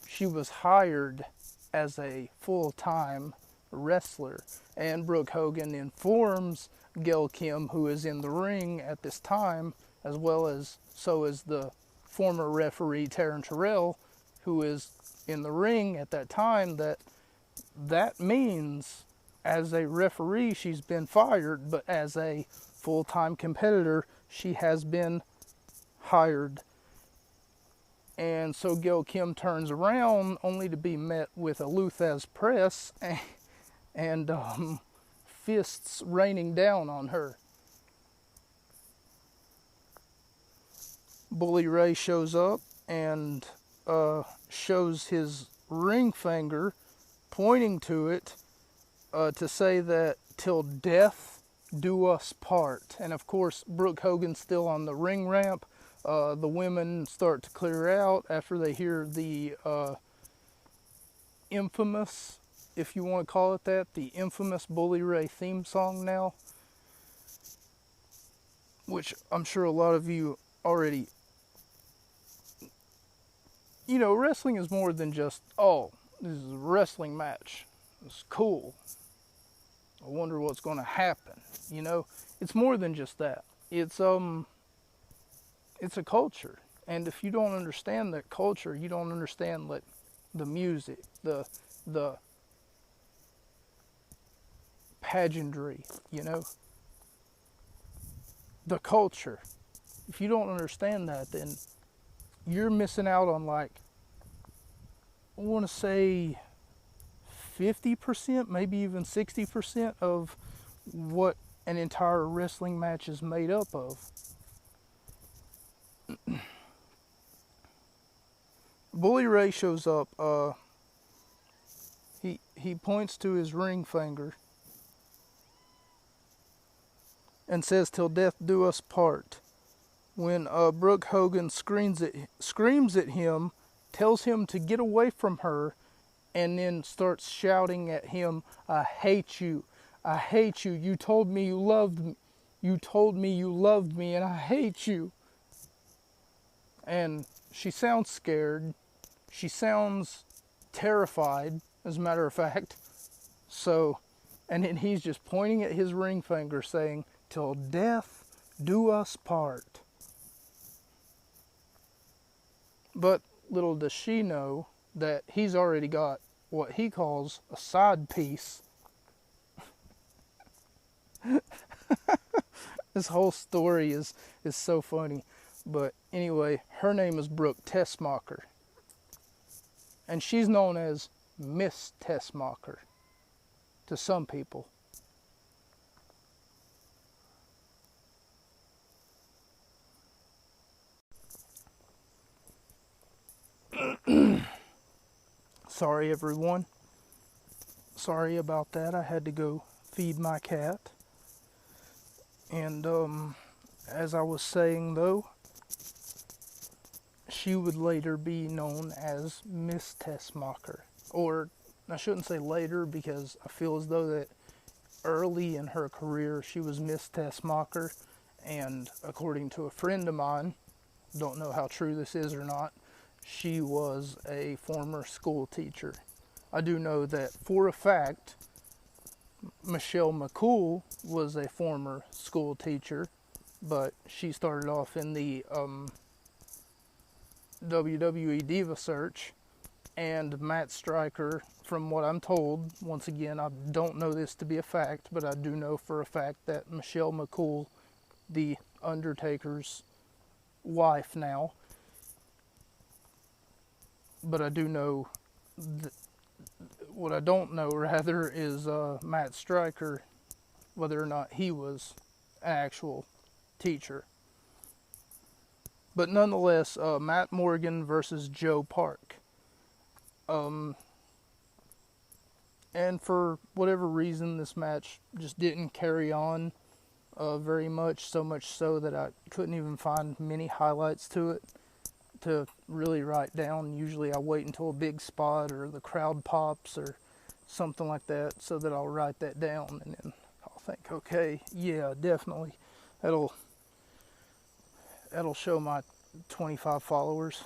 she was hired as a full-time wrestler. And Brooke Hogan informs Gail Kim, who is in the ring at this time, as well as so is the former referee Taryn Terrell, who is in the ring at that time, that means as a referee she's been fired, but as a full-time competitor she has been hired. And so Gail Kim turns around only to be met with a Luthez press and fists raining down on her. Bully Ray shows up and shows his ring finger, pointing to it to say that till death do us part. And of course, Brooke Hogan's still on the ring ramp. The women start to clear out after they hear the infamous, if you want to call it that, the infamous Bully Ray theme song now. which I'm sure a lot of you already, wrestling is more than just, oh, this is a wrestling match. It's cool. I wonder what's going to happen. It's more than just that. It's a culture. And if you don't understand that culture, you don't understand like the music, the pageantry, the culture. If you don't understand that, then you're missing out on, like, I want to say 50%, maybe even 60% of what an entire wrestling match is made up of. Bully Ray shows up. He points to his ring finger and says, "Till death do us part." When Brooke Hogan screams at him, tells him to get away from her, and then starts shouting at him, "I hate you. I hate you. You told me you loved me. You told me you loved me, and I hate you." And she sounds scared. She sounds terrified, as a matter of fact. So, and then he's just pointing at his ring finger saying, "Till death do us part." But little does she know that he's already got what he calls a side piece. This whole story is so funny. But anyway, her name is Brooke Tessmacher. And she's known as Miss Tessmacher to some people. Sorry, everyone. Sorry about that. I had to go feed my cat. And as I was saying, though, she would later be known as Miss Tessmacher. Or I shouldn't say later, because I feel as though that early in her career she was Miss Tessmacher. And according to a friend of mine, don't know how true this is or not, she was a former school teacher. I do know that for a fact Michelle McCool was a former school teacher, but she started off in the WWE Diva Search. And Matt Stryker, from what I'm told, once again, I don't know this to be a fact, but I do know for a fact that Michelle McCool, the Undertaker's wife now, but I do know, what I don't know, rather, is Matt Stryker, whether or not he was an actual teacher. But nonetheless, Matt Morgan versus Joe Park. And for whatever reason, this match just didn't carry on very much, so much so that I couldn't even find many highlights to it to really write down. Usually I wait until a big spot or the crowd pops or something like that so that I'll write that down, and then I'll think, okay, yeah, definitely that'll show my 25 followers,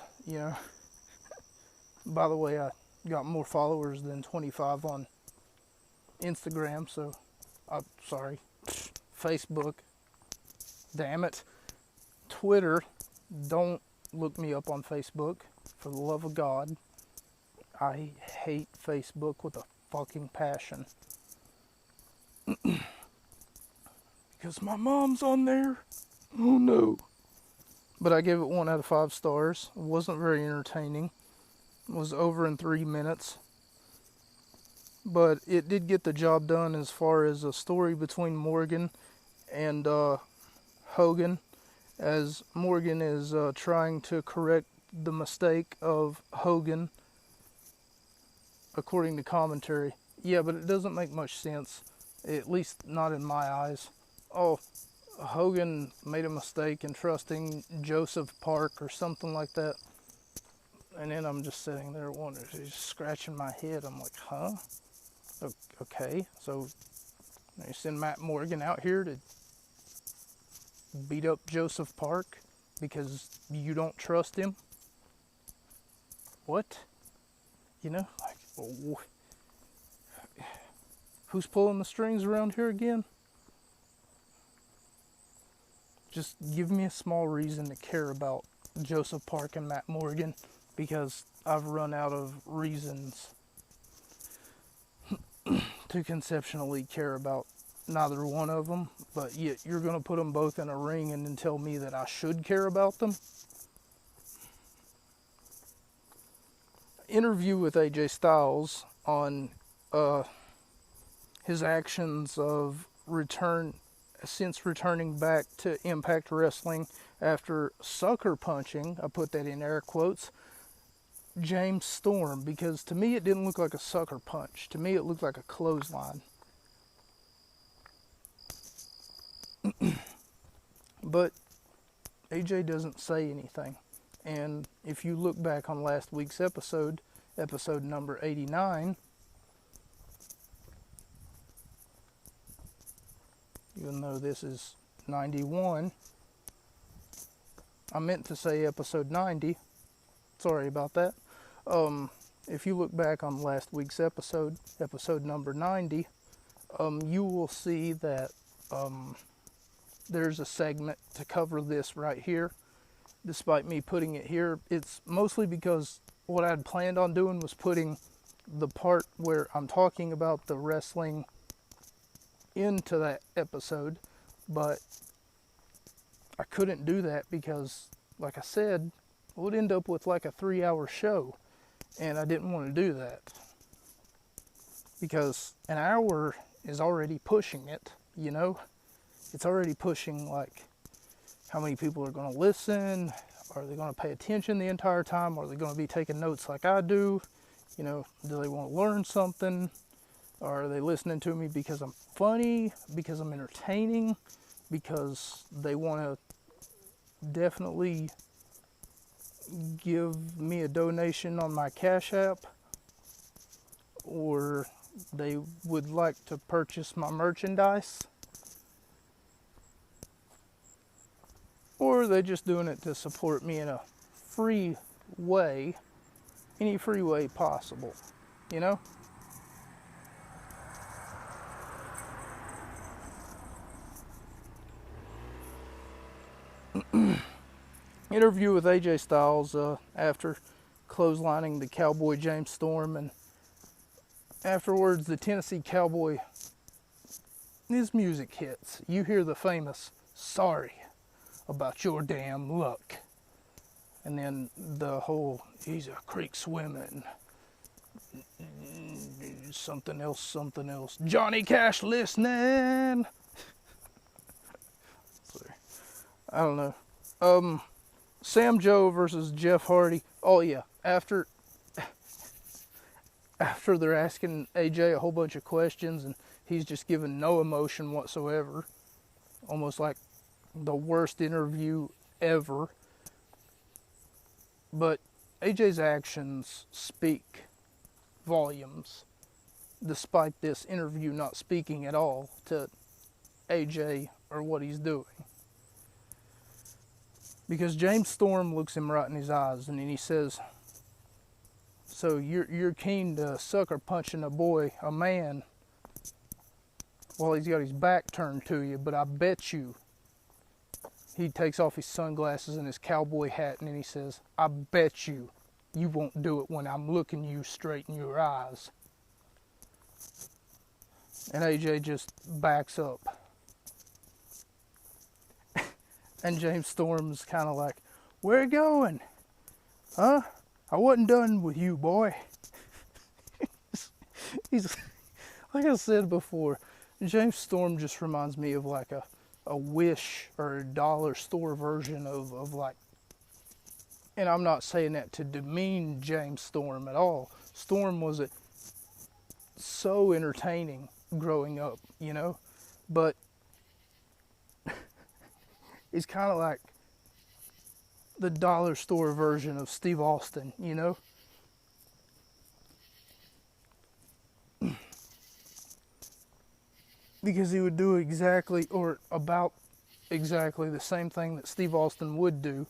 By the way, I got more followers than 25 on Instagram, so I'm sorry. Facebook, damn it. Twitter, don't look me up on Facebook, for the love of God. I hate Facebook with a fucking passion. Because my mom's on there. Oh no. But I gave it 1 out of 5 stars. It wasn't very entertaining. It was over in 3 minutes. But it did get the job done as far as a story between Morgan and Hogan, as Morgan is trying to correct the mistake of Hogan, according to commentary. Yeah, but it doesn't make much sense, at least not in my eyes. Oh, Hogan made a mistake in trusting Joseph Park or something like that. And then I'm just sitting there wondering, just scratching my head. I'm like, huh? Okay, so you send Matt Morgan out here to beat up Joseph Park because you don't trust him? What? You know, like, who's pulling the strings around here again? Just give me a small reason to care about Joseph Park and Matt Morgan, because I've run out of reasons to conceptually care about neither one of them. But yet you're going to put them both in a ring and then tell me that I should care about them? Interview with AJ Styles on his actions of since returning back to Impact Wrestling after sucker punching, I put that in air quotes, James Storm, because to me it didn't look like a sucker punch. To me it looked like a clothesline. But AJ doesn't say anything. And if you look back on last week's episode number 89, even though this is 91, I meant to say episode 90. Sorry about that. If you look back on last week's episode number 90, you will see that there's a segment to cover this right here. Despite me putting it here, it's mostly because what I had planned on doing was putting the part where I'm talking about the wrestling into that episode, but I couldn't do that because, like I said, it would end up with like a 3-hour show, and I didn't want to do that because an hour is already pushing it, you know? It's already pushing, like, how many people are going to listen? Are they going to pay attention the entire time? Are they going to be taking notes like I do? You know, do they want to learn something? Or are they listening to me because I'm funny, because I'm entertaining, because they want to definitely give me a donation on my Cash App? Or they would like to purchase my merchandise? Or are they just doing it to support me in a free way, any free way possible, you know? Interview with AJ Styles after clotheslining the Cowboy James Storm, and afterwards the Tennessee Cowboy, his music hits. You hear the famous "Sorry about your damn luck," and then the whole "he's a creek swimming," something else, Johnny Cash listening. Sorry. I don't know. Sam Joe versus Jeff Hardy. Oh yeah, after they're asking AJ a whole bunch of questions and he's just giving no emotion whatsoever, almost like the worst interview ever. But AJ's actions speak volumes, despite this interview not speaking at all to AJ or what he's doing. Because James Storm looks him right in his eyes and then he says, "So you're keen to sucker punching a man while he's got his back turned to you, but I bet you," he takes off his sunglasses and his cowboy hat and then he says, "I bet you won't do it when I'm looking you straight in your eyes." And AJ just backs up. And James Storm's kind of like, "Where you going? Huh? I wasn't done with you, boy." He's, like I said before, James Storm just reminds me of like a Wish or a dollar store version of like, and I'm not saying that to demean James Storm at all. Storm was so entertaining growing up, you know, but it's kind of like the dollar store version of Steve Austin, you know? Because he would do exactly, or about exactly the same thing that Steve Austin would do,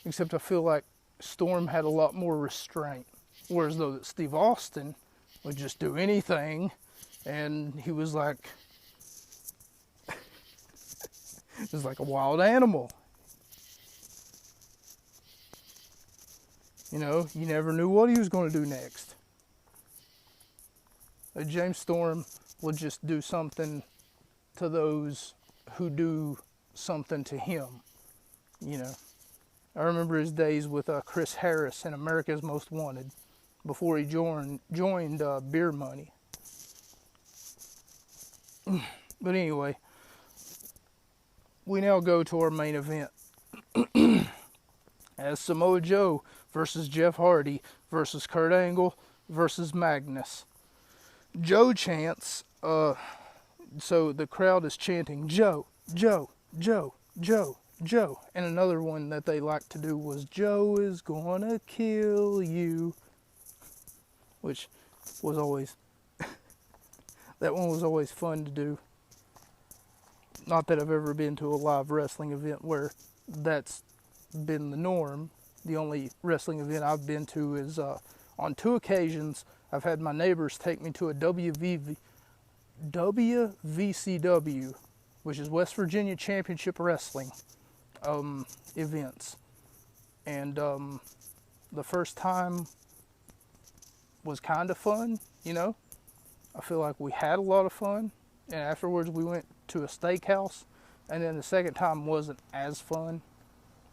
except I feel like Storm had a lot more restraint. Whereas though that Steve Austin would just do anything, and he was like a wild animal. You know, you never knew what he was going to do next. James Storm would just do something to those who do something to him, you know. I remember his days with Chris Harris in America's Most Wanted before he joined Beer Money. But anyway, we now go to our main event. As Samoa Joe versus Jeff Hardy versus Kurt Angle versus Magnus. Joe chants, so the crowd is chanting, Joe, Joe, Joe, Joe, Joe. And another one that they like to do was, Joe is gonna kill you. Which was always, that one was always fun to do. Not that I've ever been to a live wrestling event where that's been the norm. The only wrestling event I've been to is on 2 occasions I've had my neighbors take me to a WVCW, which is West Virginia Championship Wrestling events. And the first time was kind of fun, you know. I feel like we had a lot of fun, and afterwards we went to a steakhouse, and then the second time wasn't as fun.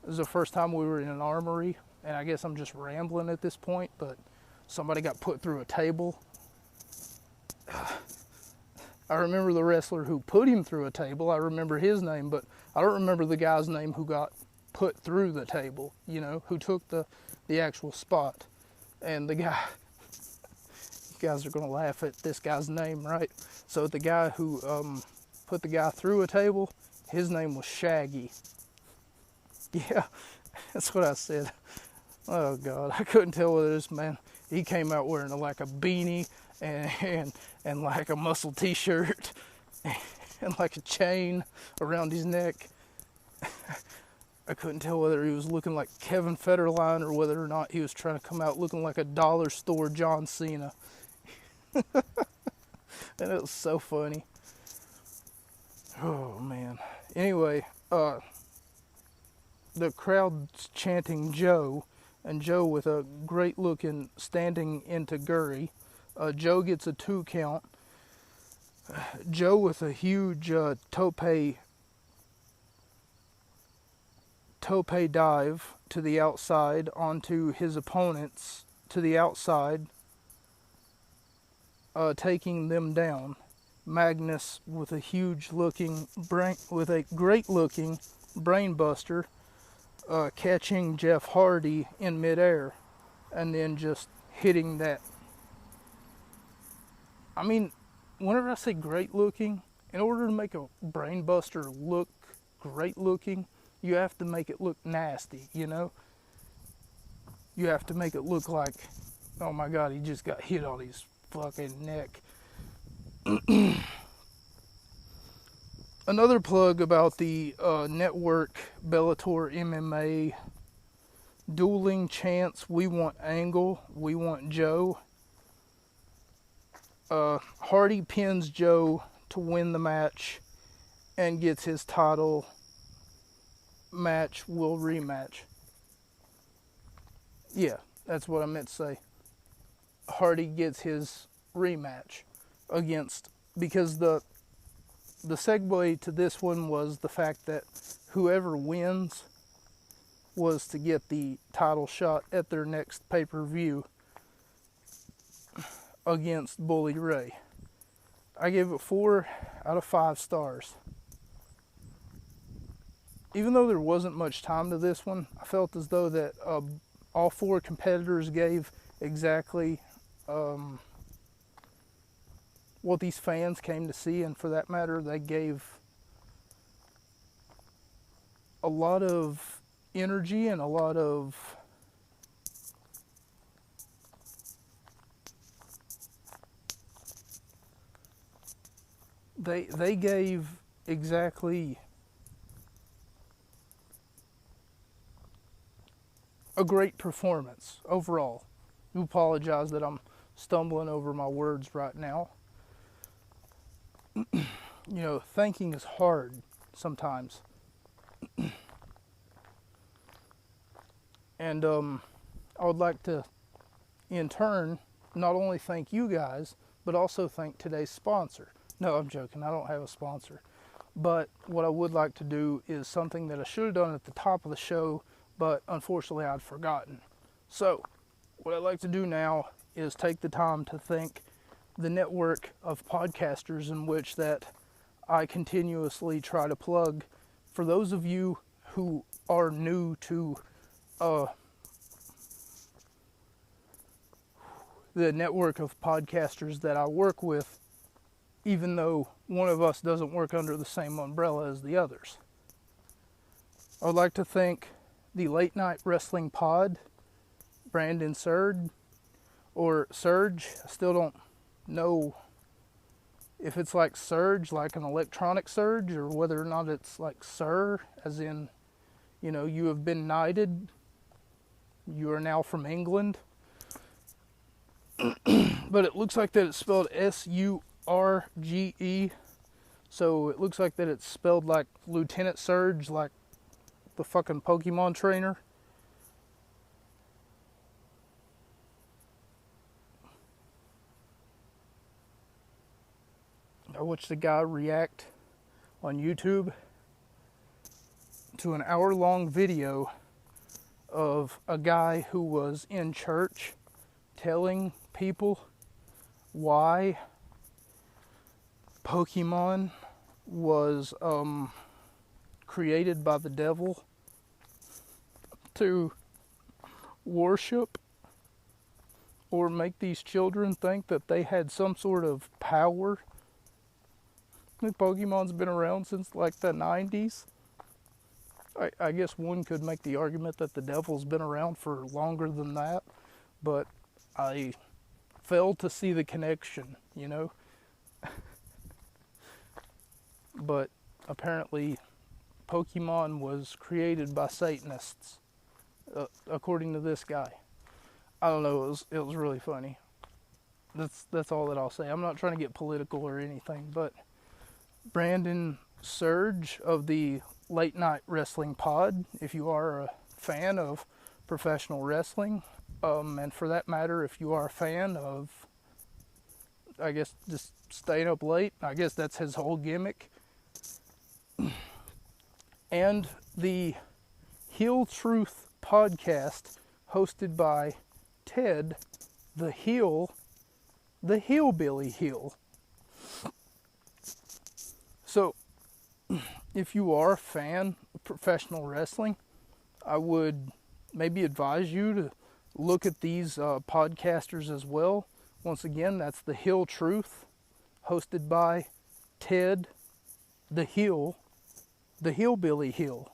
It was the first time we were in an armory, and I guess I'm just rambling at this point, but somebody got put through a table. I remember the wrestler who put him through a table. I remember his name, but I don't remember the guy's name who got put through the table, you know, who took the actual spot. And the guy, you guys are going to laugh at this guy's name, right? So the guy who put the guy through a table, his name was Shaggy. Yeah, that's what I said. Oh God, I couldn't tell whether this man, he came out wearing like a beanie and like a muscle t-shirt and like a chain around his neck. I couldn't tell whether he was looking like Kevin Federline or whether or not he was trying to come out looking like a dollar store John Cena. And it was so funny. Oh man. Anyway, the crowd's chanting Joe, and Joe with a great looking standing into Guri. Joe gets a 2 count. Joe with a huge tope dive to the outside onto his opponents to the outside, taking them down. Magnus with a great looking brain buster, catching Jeff Hardy in midair, and then just hitting that. I mean, whenever I say great looking, in order to make a brain buster look great looking, you have to make it look nasty, you know? You have to make it look like, oh my God, he just got hit on his fucking neck. Another plug about the network Bellator MMA dueling chants, we want Angle, we want Joe. Hardy pins Joe to win the match and gets his title. Match will rematch. Yeah, that's what I meant to say. Hardy gets his rematch against, because the segue to this one was the fact that whoever wins was to get the title shot at their next pay-per-view against Bully Ray. I gave it 4 out of 5 stars. Even though there wasn't much time to this one, I felt as though that all 4 competitors gave exactly what these fans came to see, and for that matter, they gave a lot of energy and a lot of they gave exactly a great performance overall. I apologize that I'm stumbling over my words right now. Thinking is hard sometimes. And I would like to, in turn, not only thank you guys, but also thank today's sponsor. No, I'm joking. I don't have a sponsor. But what I would like to do is something that I should have done at the top of the show, but unfortunately I'd forgotten. So, what I'd like to do now is take the time to thank the network of podcasters in which that I continuously try to plug. For those of you who are new to the network of podcasters that I work with, even though one of us doesn't work under the same umbrella as the others. I would like to thank the Late Night Wrestling Pod, Brandon Surge, or Surge. I still don't know if it's like Surge, like an electronic surge, or whether or not it's like Sir, as in, you have been knighted, you are now from England. But it looks like that it's spelled Surge, so it looks like that it's spelled like Lieutenant Surge, like the fucking Pokemon trainer. I watched a guy react on YouTube to an hour-long video of a guy who was in church telling people why Pokemon was created by the devil to worship or make these children think that they had some sort of power. Pokemon's been around since like the 90s. I guess one could make the argument that the devil's been around for longer than that, but I failed to see the connection, But apparently Pokemon was created by Satanists, according to this guy. I don't know, it was really funny. That's all that I'll say. I'm not trying to get political or anything, but Brandon Surge of the Late Night Wrestling Pod, if you are a fan of professional wrestling, and for that matter, if you are a fan of, I guess, just staying up late, I guess that's his whole gimmick. And the Heel Truth podcast, hosted by Ted, the Hillbilly Heel. So, if you are a fan of professional wrestling, I would maybe advise you to look at these podcasters as well. Once again, that's the Heel Truth, hosted by Ted, the Hillbilly Heel.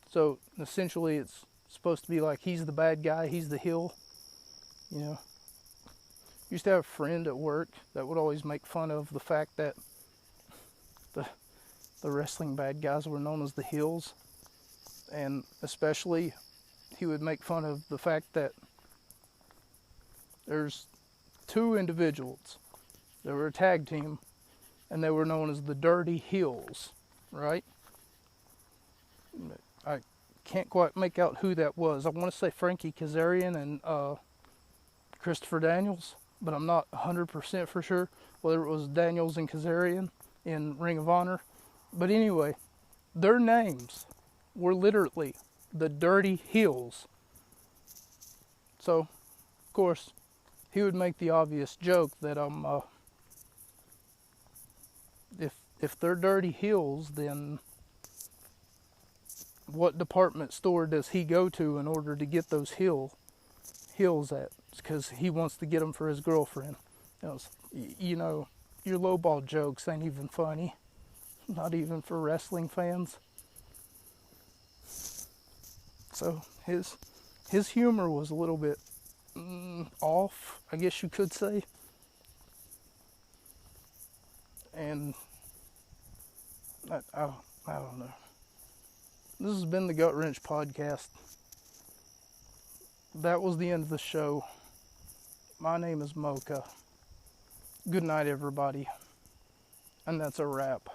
So, essentially, it's supposed to be like he's the bad guy, he's the heel. Used to have a friend at work that would always make fun of the fact that the wrestling bad guys were known as the heels, and especially he would make fun of the fact that there's two individuals that were a tag team and they were known as the Dirty Heels, right? I can't quite make out who that was. I want to say Frankie Kazarian and Christopher Daniels, but I'm not 100% for sure whether it was Daniels and Kazarian in Ring of Honor. But anyway, their names were literally the Dirty Heels. So, of course, he would make the obvious joke that if they're dirty heels, then what department store does he go to in order to get those heels at? Because he wants to get them for his girlfriend. Your lowball jokes ain't even funny. Not even for wrestling fans. So his humor was a little bit off, I guess you could say. And I don't know. This has been the Gut Wrench Podcast. That was the end of the show. My name is Mocha. Good night, everybody. And that's a wrap.